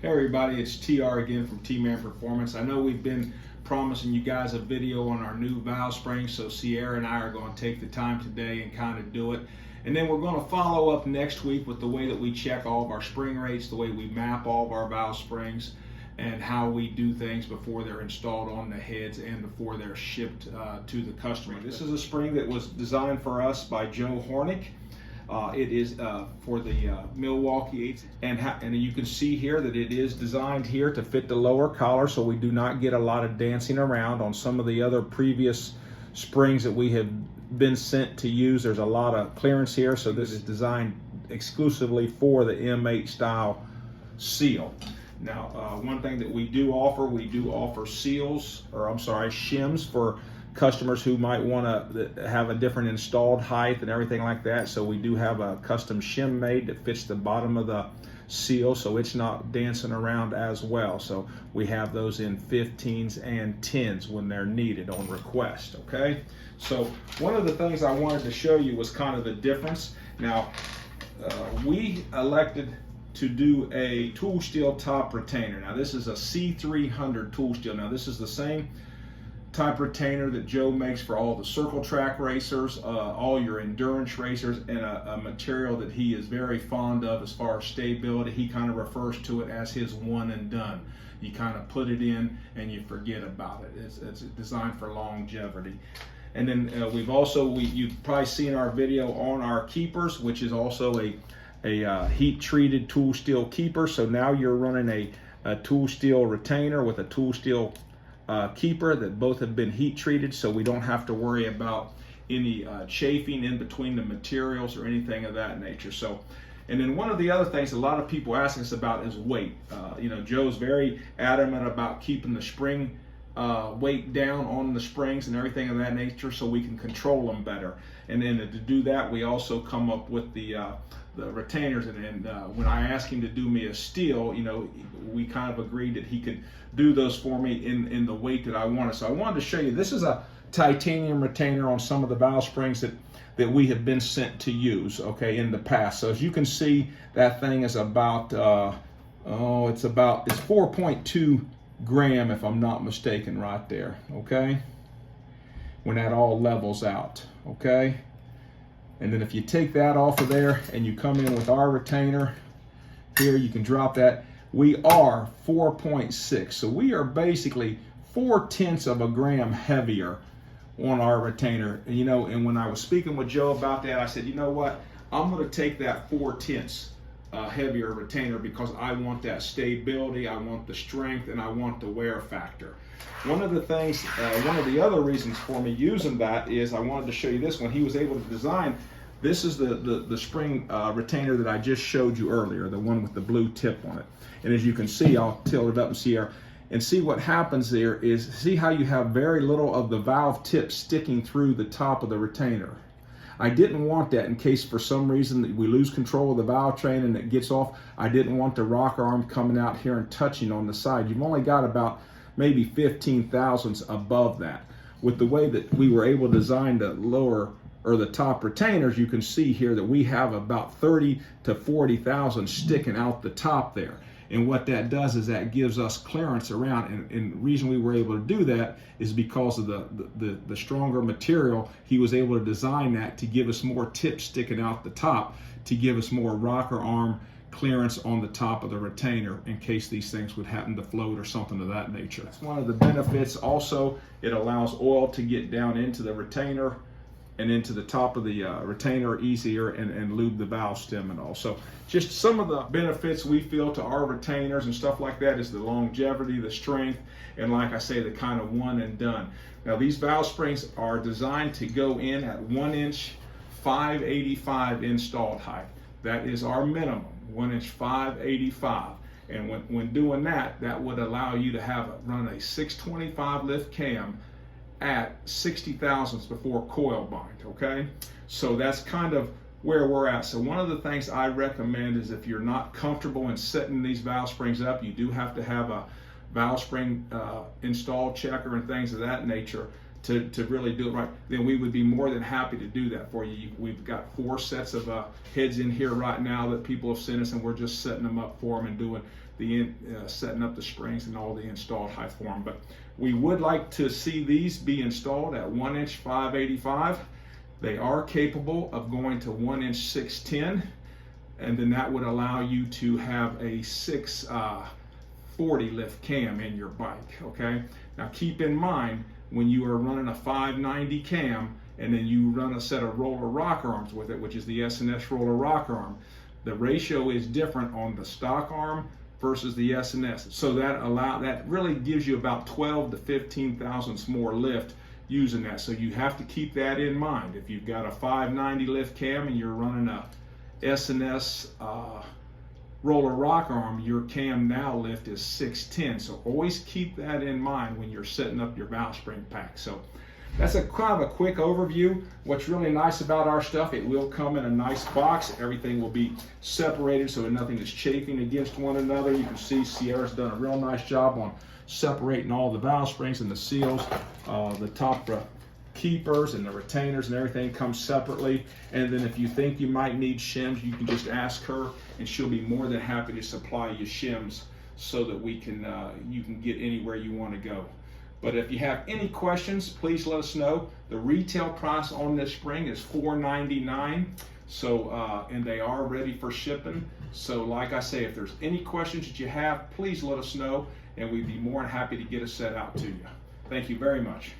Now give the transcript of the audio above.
Hey everybody, it's TR again from T-Man Performance. I know we've been promising you guys a video on our new valve spring, so Sierra and I are going to take the time today and kind of do it. And then we're going to follow up next week with the way that we check all of our spring rates, the way we map all of our valve springs, and how we do things before they're installed on the heads and before they're shipped to the customer. This is a spring that was designed for us by Joe Hornick. It is for the Milwaukee, and you can see here that it is designed here to fit the lower collar, so we do not get a lot of dancing around. On some of the other previous springs that we have been sent to use, there's a lot of clearance here, so this is designed exclusively for the M8 style seal. Now, one thing that we do offer seals, or I'm sorry, shims for customers who might want to have a different installed height and everything like that. So we do have a custom shim made that fits the bottom of the seal, so it's not dancing around as well. So we have those in 15s and 10s when they're needed on request, okay? So one of the things I wanted to show you was kind of the difference. Now, we elected to do a tool steel top retainer. Now this is a C300 tool steel. Now this is the same type retainer that Joe makes for all the circle track racers, all your endurance racers, and a material that he is very fond of as far as stability. He kind of refers to it as his one and done. You kind of put it in and you forget about it. It's designed for longevity. And then you've probably seen our video on our keepers, which is also a heat treated tool steel keeper. So now you're running a tool steel retainer with a tool steel keeper that both have been heat treated, so we don't have to worry about any chafing in between the materials or anything of that nature. So, and then one of the other things a lot of people ask us about is weight. Joe's very adamant about keeping the spring weight down on the springs and everything of that nature, so we can control them better. And then to do that, we also come up with the retainers, and when I asked him to do me a steel, we kind of agreed that he could do those for me in the weight that I wanted. So I wanted to show you, this is a titanium retainer on some of the valve springs that we have been sent to use, okay, in the past. So as you can see, that thing is about it's 4.2 gram, if I'm not mistaken, right there, okay, when that all levels out, okay. And then if you take that off of there and you come in with our retainer here, you can drop that. We are 4.6, so we are basically 0.4 of a gram heavier on our retainer. And when I was speaking with Joe about that, I said, you know what, I'm going to take that 0.4 heavier retainer because I want that stability, I want the strength, and I want the wear factor. One of the other reasons for me using that is I wanted to show you this. When he was able to design, this is the spring retainer that I just showed you earlier, the one with the blue tip on it. And as you can see, I'll tilt it up and see here, and see what happens there is, see how you have very little of the valve tip sticking through the top of the retainer. I didn't want that in case for some reason we lose control of the valve train and it gets off. I didn't want the rocker arm coming out here and touching on the side. You've only got about maybe 15 thousandths above that. With the way that we were able to design the lower or the top retainers, you can see here that we have about 30 to 40 thousandths sticking out the top there. And what that does is that gives us clearance around, and the reason we were able to do that is because of the stronger material. He was able to design that to give us more tips sticking out the top, to give us more rocker arm clearance on the top of the retainer in case these things would happen to float or something of that nature. That's one of the benefits. Also, it allows oil to get down into the retainer and into the top of the retainer easier, and lube the valve stem and all. So just some of the benefits we feel to our retainers and stuff like that is the longevity, the strength, and like I say, the kind of one and done. Now these valve springs are designed to go in at 1 inch 585 installed height. That is our minimum, 1 inch 585. And when doing that, that would allow you to run a 625 lift cam at 60 thousandths before coil bind, okay? So that's kind of where we're at. So one of the things I recommend is if you're not comfortable in setting these valve springs up, you do have to have a valve spring install checker and things of that nature to really do it right, then we would be more than happy to do that for you. We've got 4 sets of heads in here right now that people have sent us, and we're just setting them up for them and setting up the springs and all the installed height for them. But we would like to see these be installed at 1-inch 585. They are capable of going to 1-inch 610, and then that would allow you to have a 640 lift cam in your bike. Okay, now keep in mind, when you are running a 590 cam and then you run a set of roller rock arms with it, which is the S&S roller rock arm, the ratio is different on the stock arm versus the S&S. So that really gives you about 12 to 15 thousandths more lift using that. So you have to keep that in mind. If you've got a 590 lift cam and you're running a S&S roller rock arm, your cam now lift is 610. So always keep that in mind when you're setting up your valve spring pack. So that's a kind of a quick overview. What's really nice about our stuff, it will come in a nice box. Everything will be separated so that nothing is chafing against one another. You can see Sierra's done a real nice job on separating all the valve springs and the seals. The top keepers and the retainers and everything comes separately. And then if you think you might need shims, you can just ask her and she'll be more than happy to supply you shims so that you can get anywhere you want to go. But if you have any questions, please let us know. The retail price on this spring is $499. So, and they are ready for shipping. So like I say, if there's any questions that you have, please let us know and we'd be more than happy to get a set out to you. Thank you very much.